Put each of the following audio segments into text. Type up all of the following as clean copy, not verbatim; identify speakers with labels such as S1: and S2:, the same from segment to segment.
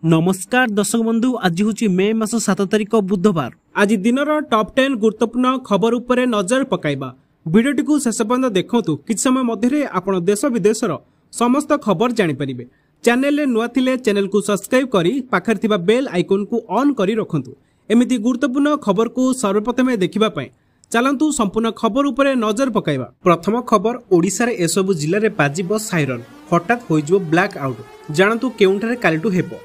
S1: नमस्कार दर्शक बंधु, आज हूँ मे मास 7 तारिख बुधवार। आज दिनर टॉप 10 गुरुत्वपूर्ण खबर उपरे नजर पकाइबा। वीडियोटी को शेष पर्यंत देखंतु। किछ समय मध्य आपण देश विदेशर समस्त खबर जानि परिबे। चैनल रे नुआ थिले चैनल को सब्सक्राइब करी पाखर थिबा बेल आइकन को ऑन करी रखंतु। एमिति गुरुत्वपूर्ण खबर को सर्वप्रथमे देखिबा पय चलंतु संपूर्ण खबर उपरे नजर पकाइबा। प्रथम खबर, ओडिसा रे एसबु जिल्ला रे बाजिबो साइरन, हठात होइजो ब्लैक आउट। जानतु केउंठारे कालिटु हेबो।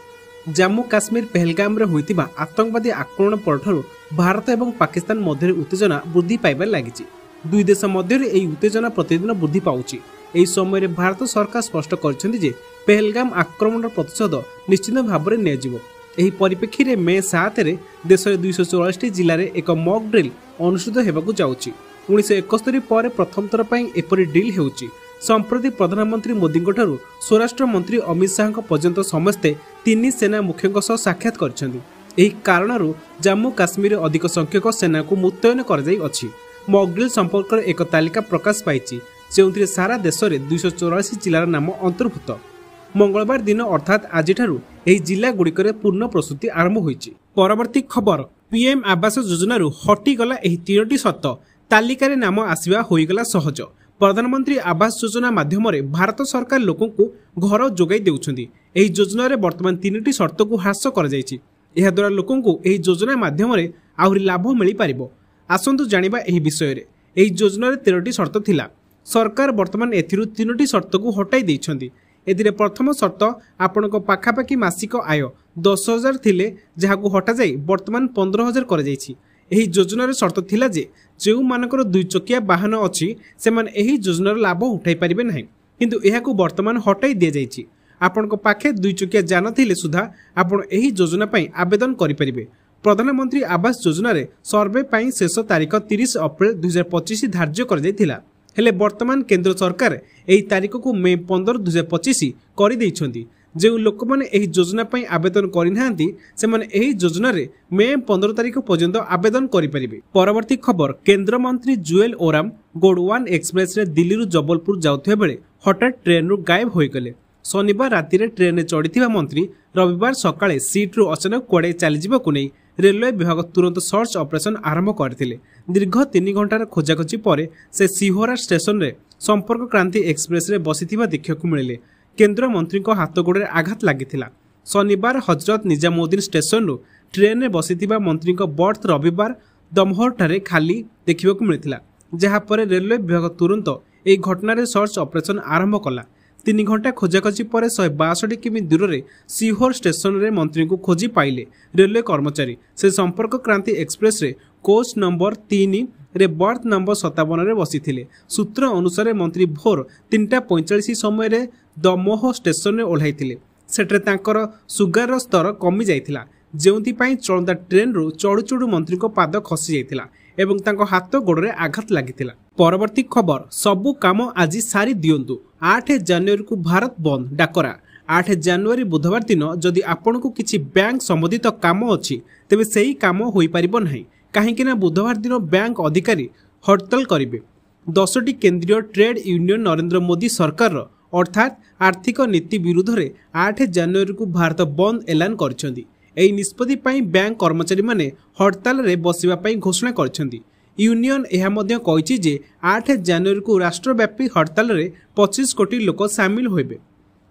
S1: जम्मू काश्मीर पहलगाम रे होइतिबा आतंकवादी आक्रमण परठारु भारत एवं पाकिस्तान मध्य उत्तेजना वृद्धि पाइबार लागिछि। दुई देश मध्य एही उत्तेजना प्रतिदिन वृद्धि पाउछि। एही समय भारत सरकार स्पष्ट करछन्ति जे पहलगाम आक्रमण प्रतिशोध निश्चित भाव में नियाजिबो। एही परिप्रेक्षी रे मे 7 रे देश रे 244 जिल्ला रे एक मॉक ड्रिल अनुष्ठित हेबाकु जाउछि। 1971 पर प्रथम थर पई एपरि ड्रिल हेउछि। संप्रति प्रधानमंत्री मोदी स्वराष्ट्र मंत्री अमित शाह पर्यंत समस्ते तीन सेना मुख्यों सह साक्षात करछन्ति। कारण जम्मू काश्मीर अधिक संख्यक सेना को मुतयन कर मॉक ड्रिल संपर्क एक तालिका प्रकाश पाई जो सारा देश में 284 जिलार नाम अंतर्भुक्त। मंगलवार दिन अर्थात आज जिला गुड़िक पूर्ण प्रस्तुति आरंभ होइछि। परवर्ती खबर, पीएम आवास योजन हटिगला तीनोटी शर्त, तालिकार नाम आसवा होइगला सहज। प्रधानमंत्री आवास योजना माध्यम भारत सरकार लोकों को घर जोगाई देउछन्ति। एही योजना रे वर्तमान तीनोटी शर्त को ह्रास कर जायछि। एहा द्वारा लोकों को एही योजना माध्यम आहुरी लाभ मिली पारिबो। आसंतु जानिबा एही विषय रे। एही योजना रे 13टी शर्त थिला। सरकार वर्तमान एथिरु तीनोटी शर्त को हटाई देइछन्ति। एथिरे प्रथम शर्त, आपनको पाखापाखी मासिक आय 10,000 थिले जहाको हटा जाई वर्तमान 15,000 कर जायछि। एही योजनार शर्त थिला जे जो मानकर 2 चकिया वाहन अछि सेमान एही योजनार लाभ उठाई परिबे नाही, किंतु एहाको वर्तमान हटाई दिया जायछि। आपनको पाखे 2 चकिया जान थिले सुधा आपण एही योजना पई आवेदन करि परिबे। प्रधानमंत्री आवास योजना रे सर्वे पई शेष तारीख 30 अप्रैल 2025 धार्य कर जायथिला। हेले वर्तमान केंद्र सरकार एही तारीख को मे 15 2025 करि दैछन्ति। जो लोक मैंने एही योजना पई आवेदन करिनाहांती सेमाने एही योजना रे मे 15 तारिख पर्यंत आवेदन करि परिबे। परवर्ती खबर, केंद्र मंत्री जुएल ओराम गोडवान एक्सप्रेस रे दिल्ली रु जबलपुर जाउथबा बेले हठात ट्रेन रु गायब होई गले। शनिवार राति रे ट्रेन रे चढ़िथिबा मंत्री रविवार सकाळे सीट रु अचानक कुआडे चली जिबाकु नै रेलवे विभाग तुरंत सर्च ऑपरेशन आरंभ करथिले। दीर्घ 3 घंटार खोजाखोजी पर से सिहोरा स्टेशन रे संपर्क क्रांति एक्सप्रेस रे बसिथिबा देखिବାକୁ मिलिले। केंद्र मंत्री को हाथ गोड़े आघात लागिथिला। शनिवार हजरत निजामुद्दीन स्टेशन रु ट्रेन में बसिथिबा मंत्री को बर्थ रविवार दमहर ठारे खाली देखिବାକୁ मिलिथिला, जहाँ पर रेलवे विभाग तुरंत एही घटना रे सर्च ऑपरेशन आरंभ कला। 3 घंटा खोजाखोजी पर 162 किमी दूर रे सीहोर स्टेशन रे मंत्री को खोजी पाइले रेलवे कर्मचारी। से संपर्क क्रांति एक्सप्रेस रे कोच नंबर 3 रे बर्थ नंबर 57 रे बसिथिले। सूत्र अनुसार मंत्री भोर 3:45 समय रे दमोह स्टेशन रे ओह्लाइथिले। सेठरे तांकर सुगार स्तर कमी जाइथिला, जेउथि पई चलंदा ट्रेन रु चढ़ु चढ़ु मंत्री को पाद खसी जाइथिला एवं तांको हाथ गोड़े आघात लागिथिला। परवर्ती खबर, सबु काम आज सारी दियंतु। 8 जनवरी को भारत बंद डाकरा। 8 जनवरी बुधवार दिन जदि आपनको किछि बैंक संबंधित काम अछि तेबे सेही काम होई परिबो नाही, काहेकि ना बुधवार दिन बैंक अधिकारी हड़ताल करिवे। 10टी केंद्रीय ट्रेड यूनियन नरेंद्र मोदी सरकार अर्थात आर्थिक नीति विरुद्ध रे 8 जनवरी को भारत बंद ऐलान करछन्ती। एही निष्पत्ति पई बैंक कर्मचारी माने हड़ताल रे बसिबा पई घोषणा करछन्ती। यूनियन एहा मध्य कहिछि जे 8 जनवरी को राष्ट्रव्यापी हड़ताल रे 25 कोटी लोक शामिल होइबे।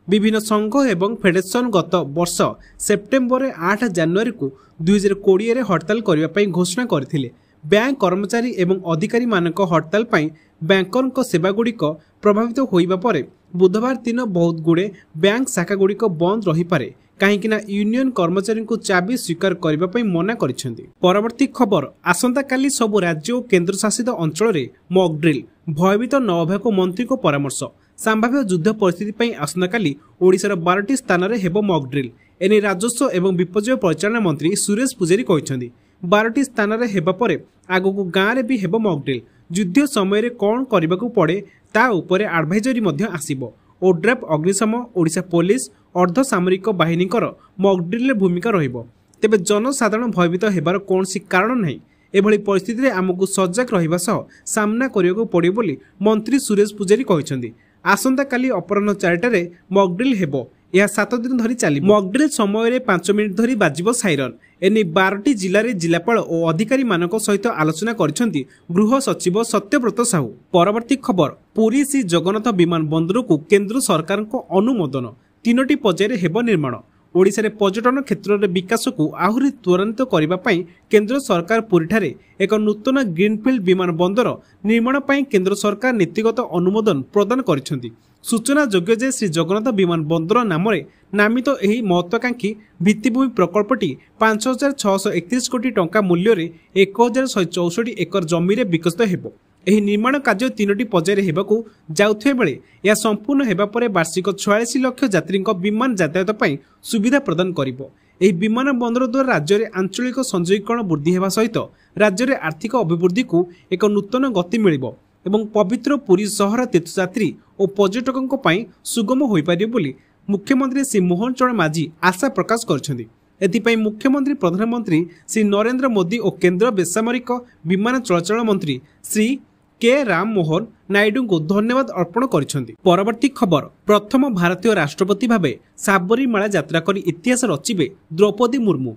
S1: विभिन्न संघ एवं फेडरेशन गत वर्ष सेप्टेम्बर 8 जनवरी को 2020 रे हड़ताल करबा पई घोषणा करथिले। बैंक कर्मचारी एवं अधिकारी मानक हड़ताल पई बैंकर सेवा गुड़िक प्रभावित होइबा परे बुधवार दिन बहुत गुड़े बैंक शाखा गुड़िक बंद रही पारे, कहीं यूनियन कर्मचारी को चाबी स्वीकार करबा पई मना करिसेंती। परवर्ती खबर, आसंता काली सबु राज्य और केंद्र शासित अंचल रे मॉक ड्रिल, भयभीत न होबाको मंत्री को परामर्श। संभाव्य युद्ध परिस्थिति पई आसंता काली ओडिशार 12टी स्थान रे हेबो मॉक ड्रिल। एने राजस्व एवं विपर्यय परिचालना मंत्री सुरेश पुजारी कहिसेंती 12टी स्थान रे हेबा परे आगो गाँ रे भी हेबो मॉक ड्रिल। युद्ध समय रे कोन करबाकू पड़े ता उपरे एडवाइजरी मध्य आसीबो। ओड्राफ, अग्निशम, ओडिशा पुलिस, अर्धसामरिक बाहिनीकर मॉक ड्रिल भूमिका रहिबो। तेबे जनसाधारण भयभीत हेबार कोनसी कारण नाही। एभली परिस्थिति रे आमको सजग रहिबा सह सामना करियो पड़िबो बोली मंत्री सुरेश पुजारी कहिसेंती। आसंता काली अपराह्न 4टारे मॉक ड्रिल हेबो। यह 7 दिन धरी चली। मॉकड्रिल समय 5 मिनिट धरी बाजिबो साइरन। एने 12टी जिले में जिलापाल और अधिकारी मानक सहित आलोचना करिसेंती गृह सचिव सत्यव्रत साहू। परवर्ती खबर, पुरी श्री जगन्नाथ विमान बंदर को केंद्र सरकार को अनुमोदन। 3टी पर्यायर हेब निर्माण। ओडिशा रे पर्यटन क्षेत्र में विकास को आहुरी त्वरान्वित करने केंद्र सरकार पुरी ठारे एक नूतन ग्रीनफिल्ड विमान बंदर निर्माण पर केंद्र सरकार नीतिगत अनुमोदन प्रदान करिसेंती। सूचना योग्य जे श्री जगन्नाथ विमान बंदर नाम नामित यह महत्वाकांक्षी भित्तिभूमि प्रकल्पटी 5631 कोटी टंका मूल्य 1164 एकर जमी रे विकसित हेबो। यह निर्माण कार्य 3टी पर्यायर हेबाकू जाउथिबा बेले यह संपूर्ण हेबा परे वार्षिक 46 लाख यात्री विमान यातायात पर सुविधा प्रदान करिबो। यह विमान बंदर द्वारा राज्य में आंचलिक संयोगीकरण वृद्धि हेबा सहित राज्य में आर्थिक अभिवृद्धि को एक नूतन गति मिलिबो एवं पवित्र पुरी सहर तीर्थयात्री और पर्यटकों पर सुगम हो पारे बोली मुख्यमंत्री श्री मोहन चरण माझी आशा प्रकाश करछन्ती। एथिपाई मुख्यमंत्री प्रधानमंत्री श्री नरेंद्र मोदी और केंद्र बेसामरिक विमान चलाचल मंत्री श्री के राम मोहन नायडू को धन्यवाद अर्पण करिसेंती। परवर्ती खबर, प्रथम भारतीय राष्ट्रपति भावे साबरीमाला यात्रा करी इतिहास रचिबे द्रौपदी मुर्मू।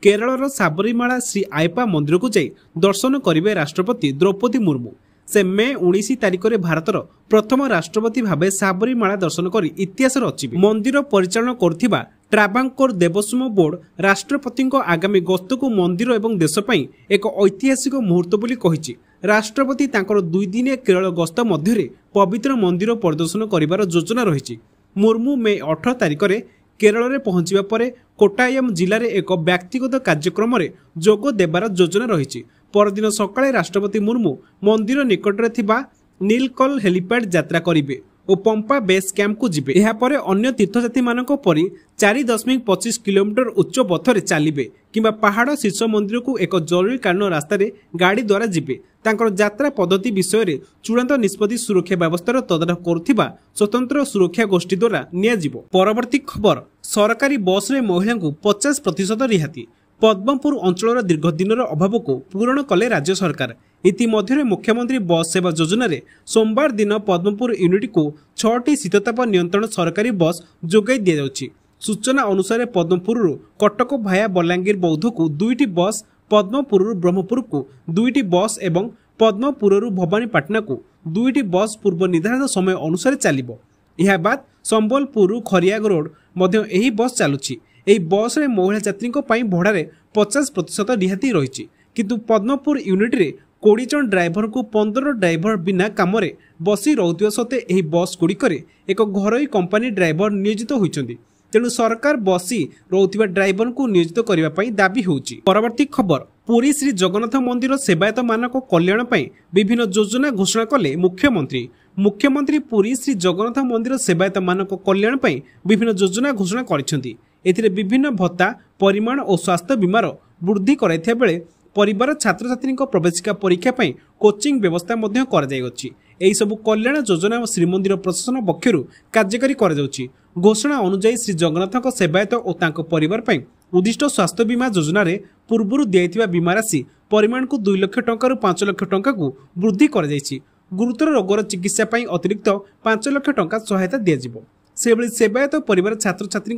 S1: केरलर साबरीमाला श्री आयप्पा मंदिर को जाई दर्शन करिवे राष्ट्रपति द्रौपदी मुर्मू। से मे 19 तारिख में भारतर प्रथम राष्ट्रपति भावे साबरीमाला दर्शन कर इतिहास रचिबे। मंदिर परिचालन करुथिबा ट्राभांकोर देवस्वम बोर्ड राष्ट्रपति आगामी गस्त को मंदिर एवं देश पई एक ऐतिहासिक मुहूर्त बोली कहिछि। राष्ट्रपति तांकर 2 दिनिया केरल गस्त मध्य पवित्र मंदिर परिदर्शन करिवार योजना रहिछि। मुर्मू मे 18 तारिख में केरल में पहुंचवा परे कोट्टायम जिले में एक व्यक्तिगत कार्यक्रम में जोग देवार योजना रहिछि। परदिन सकाळे राष्ट्रपति मुर्मू मंदिर निकट में थिबा नीलकल हेलीपैड यात्रा करिवे और पंपा बेस कैंप को जिबे। एहा परे अन्य तीर्थयात्री मानक परि 4.25 किलोमीटर उच्च पथरे चलिबे किंबा पहाड़ शीर्ष मंदिर को एक जरूरीकालीन रास्ता गाड़ी द्वारा जिबे। तांकर यात्रा पद्धति विषय में चूड़ांत निष्पत्ति सुरक्षा व्यवस्था तदारख करुथिबा स्वतंत्र सुरक्षा गोष्ठी द्वारा नियाजिबो। परवर्ती खबर, सरकारी बस रे महिला को 50% रिहाती। पद्मपुर अंचल दीर्घ दिन अभाव को पूरण कले राज्य सरकार। इतिमध्य मुख्यमंत्री बस सेवा योजना रे सोमवार दिन पद्मपुर यूनिट को 6टी शीतताप नियंत्रण सरकारी बस जोगाई दि जाउछि। सूचना अनुसार पद्मपुर कटक भाया बलांगीर बौद्ध को 2टी बस, पद्मपुर ब्रह्मपुर को 2टी बस एवं पद्मपुर भवानीपाटना को 2टी बस पूर्व निर्धारित समय अनुसार चलिबो। यह बाद संबलपुर खरियाग रोड मध्य एही बस चालुछि। एही बस रे महिला यात्री भड़ारे 50% रिहाती रही। किंतु पद्मपुर यूनिट रे 20 जन ड्राइवर को 15 ड्राइवर बिना काम रे बसी रहुथिबा सत्ते एही बस गुड़िकरे एक घरोई कंपनी ड्राइवर नियोजित होइछन्ती। तेणु सरकार बसी रहुथिबा ड्राइवर को नियोजित करबा पई दाबी होउछि। परवर्ती खबर, पुरी श्री जगन्नाथ मंदिर सेवायत मानक कल्याण पई विभिन्न योजना घोषणा कले मुख्यमंत्री। मुख्यमंत्री पुरी श्री जगन्नाथ मंदिर सेवायत मानक कल्याण पई विभिन्न योजना घोषणा करिसेंती। एथिरे विभिन्न भत्ता परिमाण और स्वास्थ्य बीमार वृद्धि कराइथिबा बेले परिवार छात्र छात्री प्रवेशिका परीक्षा पई कोचिंग व्यवस्था मध्य करा जायछि। एही सब कल्याण योजना श्रीमंदिर प्रशासन पक्षरु कार्यकारी करा जाउछि। घोषणा अनुसार श्री जगन्नाथ सेवायत और तांको परिवार पई उद्दिष्ट स्वास्थ्य बीमा योजना रे पूर्वरु दियाइथिबा बीमा राशि परिमाण को 2 लाख टंका रु 5 लाख टंका को वृद्धि करा जायछि। गुरुतर रोगर चिकित्सा पई अतिरिक्त 5 लाख टंका सहायता दिया जिवो। सेबली सेवायत परिवार छात्र छात्री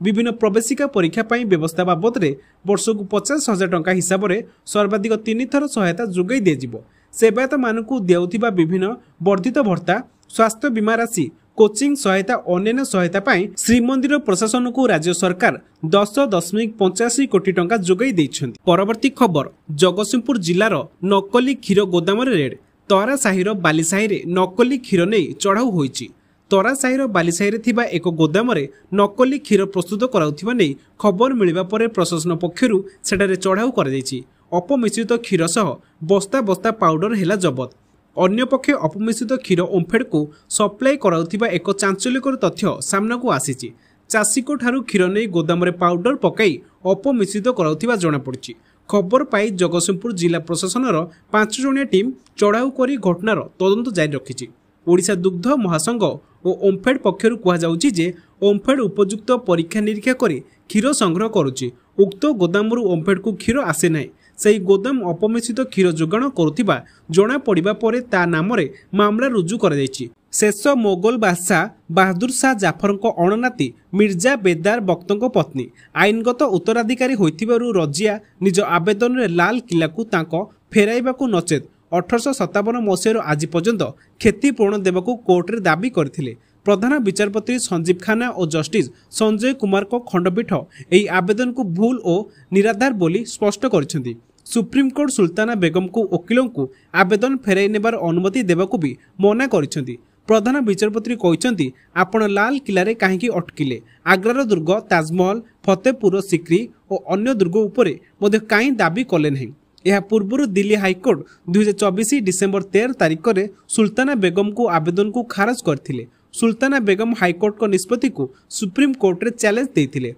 S1: विभिन्न प्रवेशिका परीक्षा पई व्यवस्था बाबद रे वर्ष को 50,000 टंका हिसाब से सर्वाधिक 3 थर सहायता जोगाई दिया जिवो। सेवायत मानकु दियाउथिबा विभिन्न वर्धित भत्ता, स्वास्थ्य बीमा राशि, कोचिंग सहायता अन्य सहायता पाई श्रीमंदिर प्रशासन को राज्य सरकार 10.85 कोटी टंका जोगाई दैछन्ति। परवर्ती खबर, जगतसिंहपुर जिलार नकली क्षीर गोदाम रेड। तरा साहिर बालीसाही रे नकली क्षीर नहीं चढ़ाऊ होइछि। तरा साहिर बालीसाही थिबा एक गोदाम रे नकली क्षीर प्रस्तुत कराउथिबा नै खबर मिलिबा परे प्रशासन पक्षरु सेटारे चढ़ाऊ करा जायछि। अपमिश्रित क्षीर सह बस्ता बस्ता पाउडर हेला जबत। अन्य पक्षे अपमिश्रित क्षीर ओम्फेड को सप्लाई कराउथिबा एक चांचल्यकर तथ्य सामना को आसीछि। चाषी को ठारू क्षीर नै गोदाम रे पाउडर पकाई अपमिश्रित कराउथिबा जणा पड़छि। खबर पाई जगतसिंहपुर जिला प्रशासनर 5 जणिया टीम चढ़ाऊ करी घटनार तदंत जारी रखिछि। ओडिशा दुग्ध महासंघ और ओम्फेड पक्षरु कहा जाउछि जे ओम्फेड उपयुक्त परीक्षा निरीक्षा करी क्षीर संग्रह करुछि। उक्त गोदामरु ओम्फेड को क्षीर आसे नै। सही गोदाम अपमिश्रित क्षीर जोगाण करुथिबा जणा पड़िबा परे ता नाम रे मामला रुजु करा जायछि। शेष मोगल बादशाह बाहादुर शाह जाफर अणनाती मिर्जा बेदार बख्तों पत्नी आईनगत उत्तराधिकारी होइथिबारु रजिया निज आवेदन में लाल किला को तांको फेराइबाकू नचेत 1857 मसीह आज पर्यंत क्षतिपूरण देवाकू कोर्टे दाबी करथिले। प्रधान विचारपति संजीव खान्ना और जस्टिस संजय कुमार को खंडपीठ यह आवेदन को भूल और निराधार बोली स्पष्ट करिसेंती। सुप्रीमकोर्ट सुल्ताना बेगम को वकिलों को आवेदन फेराई नेबार अनुमति देवाकू भी मना करिसेंती। प्रधान विचारपति कहते आपण लाल किला रे काहेकि अटकिले, आग्रार दुर्ग, ताजमहल, फतेहपुर सिक्री और अन्य दुर्ग उपरे मध्ये काई दाबी कले नहीं। यह पूर्व दिल्ली हाईकोर्ट 2024 डिसेम्बर 13 तारिख में सुल्ताना बेगम को आवेदन को खारज करथिले। सुल्ताना बेगम हाईकोर्ट को निष्पत्ति को सुप्रीम कोर्ट रे चैलेंज देथिले।